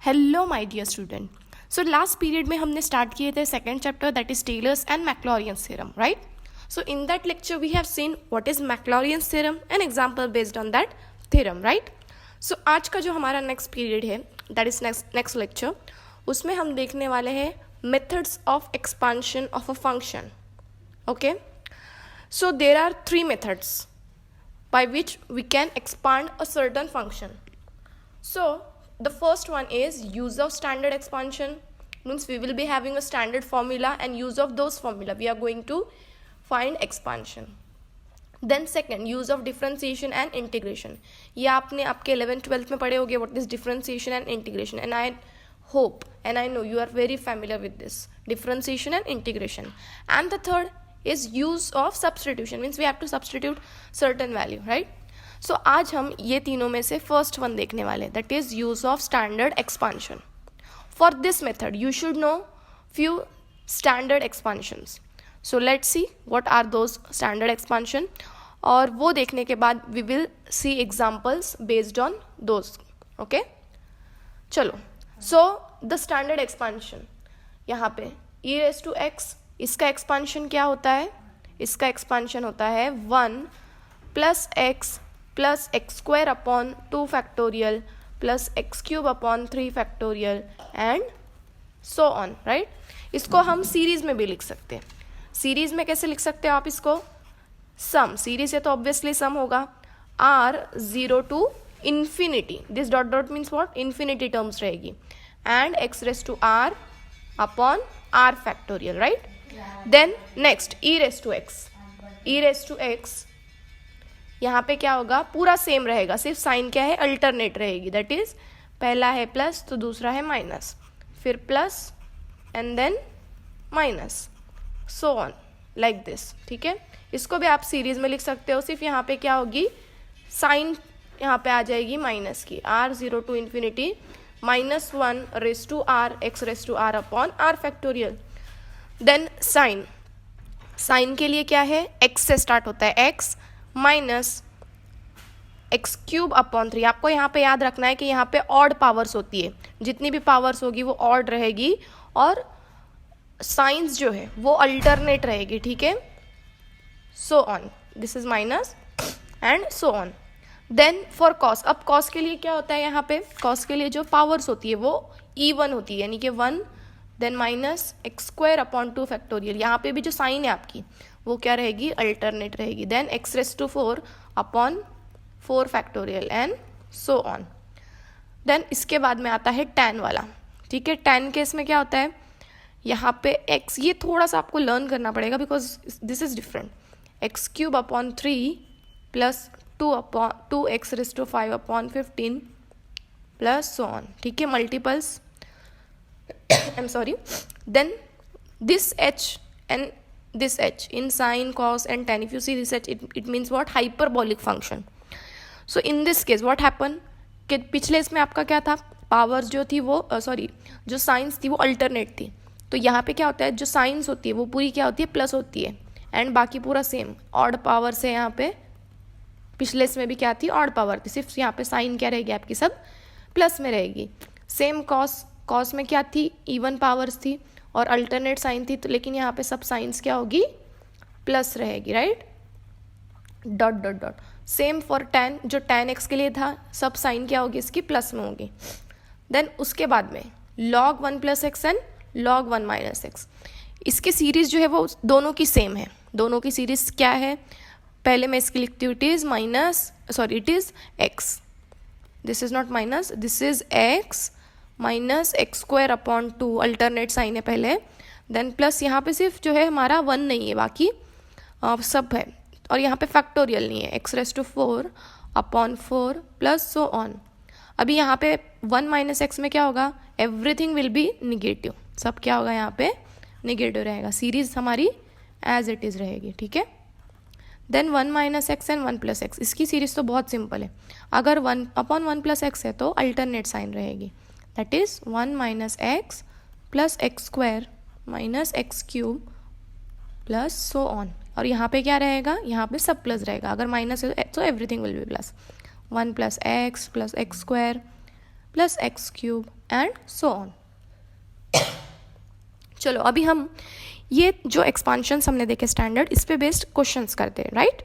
Hello my dear student. So last period में हमने start किए थे second chapter that is Taylor's and Maclaurin's theorem, right? So in that lecture we have seen what is Maclaurin's theorem and example based on that theorem, right? So आज का जो हमारा next period है that is next lecture, उसमें हम देखने वाले हैं methods of expansion of a function. Okay, so there are three methods by which we can expand a certain function. So the first one is use of standard expansion, means we will be having a standard formula and use of those formula we are going to find expansion. Then second, use of differentiation and integration. ये आपने आपके 11th-12th में पढ़े होंगे what is differentiation and integration, and I hope and I know you are very familiar with this differentiation and integration. And the third is use of substitution, means we have to substitute certain value, right? So आज हम ये तीनों में से first one देखने वाले हैं, that is use of standard expansion. For this method you should know few standard expansions. So let's see what are those standard expansion, और वो देखने के बाद we will see examples based on those. Okay, चलो. So the standard expansion, यहाँ पे e raised to x, इसका expansion क्या होता है? इसका एक्सपांशन होता है 1 plus x plus x square upon 2 factorial plus x cube upon 3 factorial and so on, right? इसको हम सीरीज में भी लिख सकते हैं. सीरीज में कैसे लिख सकते हो आप इसको? सम, सीरीज है तो ऑब्वियसली सम होगा. R 0 to infinity, this dot dot means what? Infinity terms रहेगी, and x raise to r upon r factorial, right? Then next e raise to x, यहाँ पे क्या होगा? पूरा सेम रहेगा, सिर्फ साइन क्या है? अल्टरनेट रहेगी. दैट इज पहला है प्लस तो दूसरा है माइनस, फिर plus and then minus, so on like this. ठीक है, इसको भी आप सीरीज में लिख सकते हो. सिर्फ यहाँ पे क्या होगी? साइन यहाँ पे आ जाएगी माइनस की, r 0 to infinity minus 1 raise to r x raise to r upon r factorial. Then sine के लिए क्या है? एक्स से स्टार्ट होता है, x minus x cube upon 3. आपको यहाँ पे याद रखना है कि यहाँ पे ऑड पावर्स होती है, जितनी भी पावर्स होगी वो ऑड रहेगी और साइंस जो है वो अल्टरनेट रहेगी. ठीक है, so on, this is minus and so on. Then for cos, अब कॉस के लिए क्या होता है? यहाँ पे कॉस के लिए जो पावर्स होती है वो इवन होती है, यानी कि 1 then minus x square upon 2 factorial. यहाँ पे भी जो साइन है आपकी वो क्या रहेगी? अल्टरनेट रहेगी. Then x raise to 4 upon 4 factorial and so on. Then इसके बाद में आता है tan वाला. ठीक है, tan केस में क्या होता है? यहाँ पे x, ये थोड़ा सा आपको लर्न करना पड़ेगा because this is different. X cube upon 3 plus 2 x raise to 5 upon 15 plus so on. ठीक है, multiples. I'm sorry. Then this h and this h in sine, cos and tan, if you see this h, it means what? Hyperbolic function. So in this case what happened कि पिछले इसमें आपका क्या था? Powers जो थी वो जो साइंस थी वो अल्टरनेट थी. तो यहाँ पे क्या होता है? जो साइंस होती है वो पूरी क्या होती है? प्लस होती है, एंड बाकी पूरा सेम ऑड पावर से. यहाँ पे पिछले इसमें भी क्या थी? ऑड पावर थी, सिर्फ यहाँ पे साइन क्या रहेगी आपकी? सब प्लस में रहेगी. सेम कॉस में क्या थी? इवन पावर्स थी और अल्टरनेट साइन थी, तो लेकिन यहाँ पे सब साइंस क्या होगी? प्लस रहेगी, right? Dot dot dot. Same for tan, जो tan x के लिए था सब साइन क्या होगी? इसकी प्लस में होगी. देन उसके बाद में log 1 plus x and log 1 minus x. इसकी सीरीज जो है वो दोनों की सेम है. दोनों की सीरीज क्या है? पहले मैं इसकी लिखती हूँ, it is x, this is not minus, this is x minus x square upon 2, alternate sine है पहले. देन प्लस यहाँ पे सिर्फ जो है हमारा 1 नहीं है, बाकी सब है. और यहाँ पे फैक्टोरियल नहीं है, x raise to 4 upon 4 plus so on. अभी यहाँ पे 1 माइनस एक्स में क्या होगा? एवरीथिंग विल बी निगेटिव, सब क्या होगा? यहाँ पे निगेटिव रहेगा. सीरीज हमारी एज इट इज़ रहेगी. ठीक है, then 1 minus x and 1 plus x. इसकी सीरीज तो बहुत सिंपल है. अगर 1 अपॉन 1 प्लस एक्स है तो अल्टरनेट साइन रहेगी, that is 1 minus x plus x square minus x cube plus so on. और यहाँ पे क्या रहेगा? यहाँ पे सब प्लस रहेगा. अगर माइनस है तो everything will be plus. 1 plus x square plus x cube and so on. चलो अभी हम ये जो एक्सपांशंस हमने देखे स्टैंडर्ड, इस पे बेस्ड क्वेश्चंस करते हैं, right.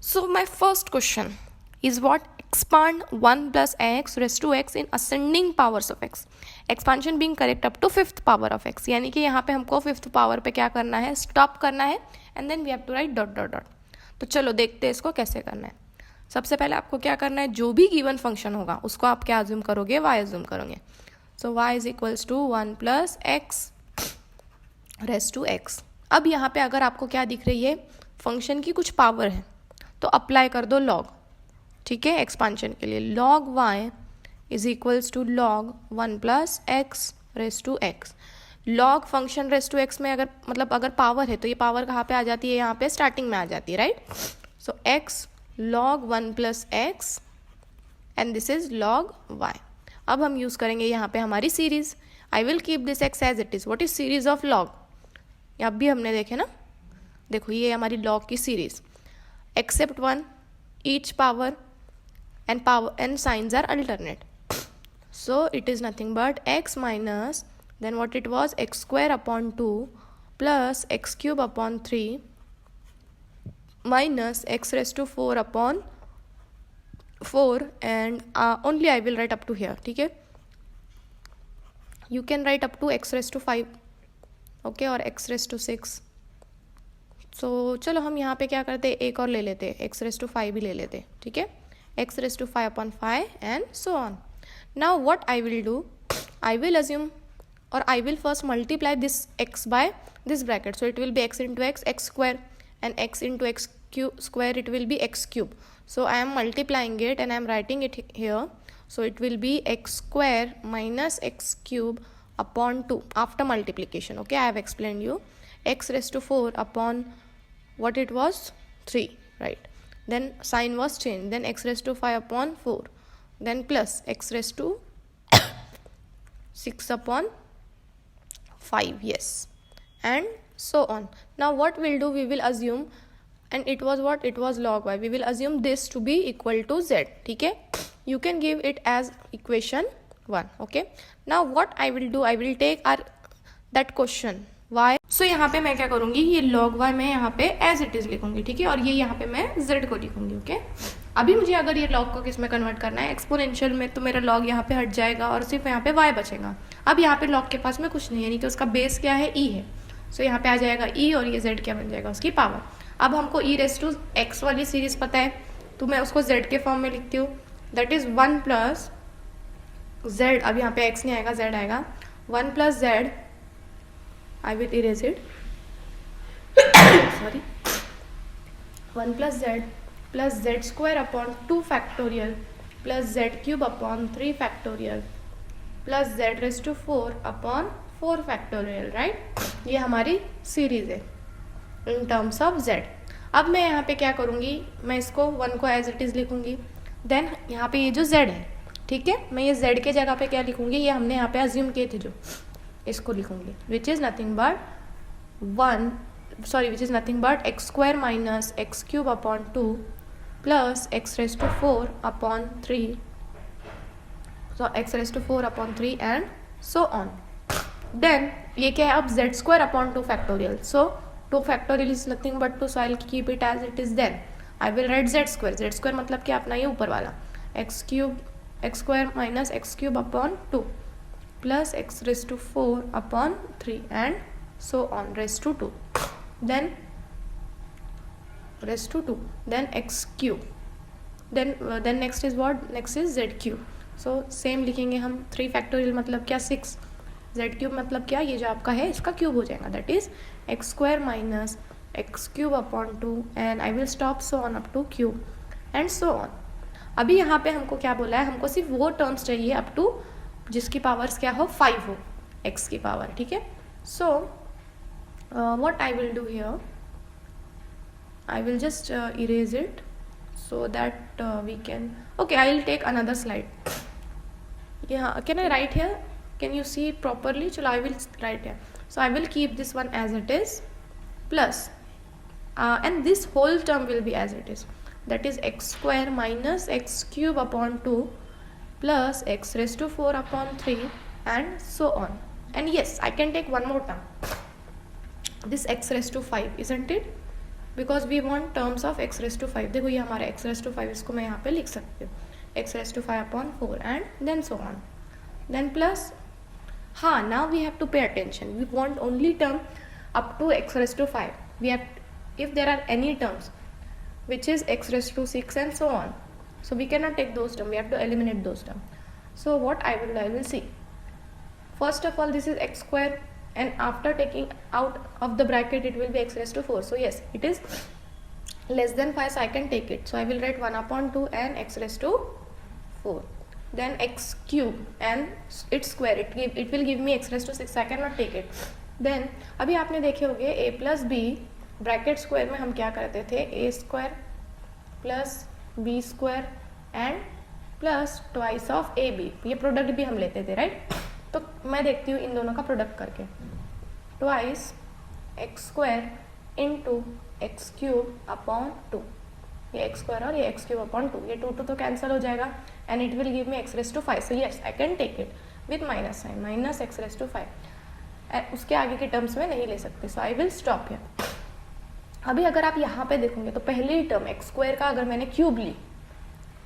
So my first question is what, expand 1 plus x raised to x in ascending powers of x. Expansion being correct up to fifth power of x, यानी कि यहाँ पे हमको फिफ्थ पावर पे क्या करना है, स्टॉप करना है, and then we have to write dot dot dot. तो चलो देखते हैं इसको कैसे करना है. सबसे पहले आपको क्या करना है, जो भी गिवन फंक्शन होगा उसको आप क्या अज्यूम करोगे, y अज्यूम करोगे. So y is equals to 1 plus x raised to x. अब यहाँ पे अगर आपको क्या दिख रही है, फंक्शन की कुछ पावर है, तो अप्लाई कर दो लॉग. ठीक है, एक्सपांशन के लिए log y is equals to log 1 plus x raised to x. Log function raised to x में अगर मतलब अगर पावर है तो ये पावर कहाँ पे आ जाती है, यहाँ पे स्टार्टिंग में आ जाती है, right. So x log 1 plus x and this is log y. अब हम यूज करेंगे यहाँ पे हमारी series. I will keep this x as it is. What is series of log, अब भी हमने देखे ना, देखो ये हमारी लॉग की series. Except 1 each power and signs are alternate. So it is nothing but x minus then what it was, x square upon 2 plus x cube upon 3 minus x raised to 4 upon 4 and only I will write up to here. ठीक है, you can write up to x raised to 5 okay और x raised to 6. so चलो हम यहाँ पे क्या करते, एक और ले लेते, x raised to 5 भी ले लेते. ठीक है, x raised to 5 upon 5 and so on. Now what I will do, I will assume or I will first multiply this x by this bracket. So it will be x into x, x square, and x into x cube square, it will be x cube. So I am multiplying it and I am writing it here. So it will be x square minus x cube upon 2 after multiplication. Okay, I have explained you. X raised to 4 upon what it was, 3, right. Then sign was changed, then x raised to 5 upon 4, then plus x raised to 6 upon 5, yes, and so on. Now what we'll do, we will assume, and it was what, it was log y, we will assume this to be equal to z. ठीक है, you can give it as equation 1. okay, now what I will do, I will take that question y. सो यहाँ पे मैं क्या करूँगी, ये log y मैं यहाँ पे एज इट इज लिखूंगी. ठीक है, और ये यहाँ पे मैं z को लिखूंगी. ओके, अभी मुझे अगर ये log को किस में कन्वर्ट करना है, एक्सपोनेंशियल में, तो मेरा log यहाँ पे हट जाएगा और सिर्फ यहाँ पे y बचेगा. अब यहाँ पे log के पास में कुछ नहीं है, यानी कि उसका बेस क्या है, e है. सो यहाँ पे आ जाएगा e और ये z क्या बन जाएगा, उसकी पावर. अब हमको e रेस टू x वाली सीरीज पता है, तो मैं उसको z के फॉर्म में लिखती हूँ. That is 1 plus z. अब यहाँ पे x नहीं आएगा, z आएगा. 1 plus z, I will erase it. Sorry. 1 plus z square upon 2 factorial plus z cube upon 3 factorial plus z raised to 4 upon 4 factorial, right. ये हमारी सीरीज है in terms of z. अब मैं यहाँ पे क्या करूँगी, मैं इसको 1 को एज इट इज लिखूँगी. देन यहाँ पे ये जो z है, ठीक है, मैं ये z के जगह पे क्या लिखूँगी, ये हमने यहाँ पे अज्यूम किए थे जो, इसको लिखूंगी, which is nothing but x square minus x cube upon 2 plus x raise to 4 upon 3, so x raise to 4 upon 3 and so on. Then ये क्या है, अब z square upon 2 factorial. So 2 factorial is nothing but 2, so I will keep it as it is. Then I will write z square मतलब क्या, अपना ये ऊपर वाला x square minus x cube upon 2 plus x raised to 4 upon 3 and so on raised to 2, then raised to 2, then x cube, then next is what, next is z cube. so same लिखेंगे हम. 3 factorial मतलब क्या, 6. z cube मतलब क्या, ये जो आपका है इसका क्यूब हो जाएगा, that is x square minus x cube upon 2 and I will stop so on up two cube and so on. अभी यहाँ पे हमको क्या बोला है, हमको सिर्फ वो टर्म्स चाहिए अप टू जिसकी पावर्स क्या हो, 5 हो, x की पावर. ठीक है, so what I will do here, I will just erase it so that we can, okay, I will take another slide. Yeah, can I write here, can you see properly? Chalo, I will write here. So I will keep this one as it is plus and this whole term will be as it is, that is x square minus x cube upon 2 plus x raised to 4 upon 3 and so on. And yes, I can take one more term, this x raised to 5, isn't it? Because we want terms of x raised to 5. देखो ये हमारा x raised to 5, इसको मैं यहाँ पे लिख सकती हूँ, x raised to 5 upon 4 and then so on. Then plus, हाँ, now we have to pay attention. We want only term up to x raised to 5. We have, if there are any terms which is x raised to 6 and so on, so we cannot take those terms. We have to eliminate those terms. So what I will see. First of all, this is x square, and after taking out of the bracket it will be x raised to 4. So yes, it is less than 5, so I can take it. So I will write 1 upon 2 and x raised to 4. Then x cube and its square, it will give me x raised to 6. I cannot take it. Then अभी आपने देखे होंगे a plus b bracket square में हम क्या करते थे, a square plus b square and plus twice of a b, ये प्रोडक्ट भी हम लेते थे, राइट? तो मैं देखती हूँ इन दोनों का प्रोडक्ट करके, twice x square into x cube upon 2, ये एक्स स्क्वायर और ये एक्स क्यूब अपॉन 2, ये 2 तो कैंसिल हो जाएगा and it will give me x raise to 5. So yes, I can take it with minus sine, minus x raise to 5. उसके आगे के टर्म्स में नहीं ले सकते, so I will stop here. अभी अगर आप यहाँ पे देखोगे तो पहली टर्म एक्स स्क्वायर का अगर मैंने क्यूब ली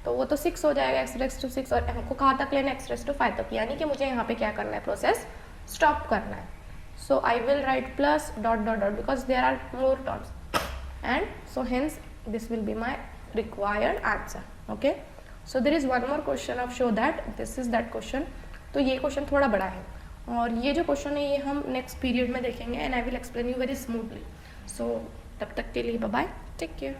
तो वो तो 6 हो जाएगा, एक्स रेस टू 6, और हमको कहाँ तक लेना है, एक्स रेस टू 5 तक, यानी कि मुझे यहाँ पे क्या करना है, प्रोसेस स्टॉप करना है. So I will write plus dot dot dot because there are more terms and so hence this will be my required answer. Okay, so there is one more question of show that this is that question. तो ये question थोड़ा बड़ा है और ये जो question है ये हम नेक्स्ट पीरियड में देखेंगे and I will explain you very smoothly. So तब तक के लिए बाय बाय, टेक केयर.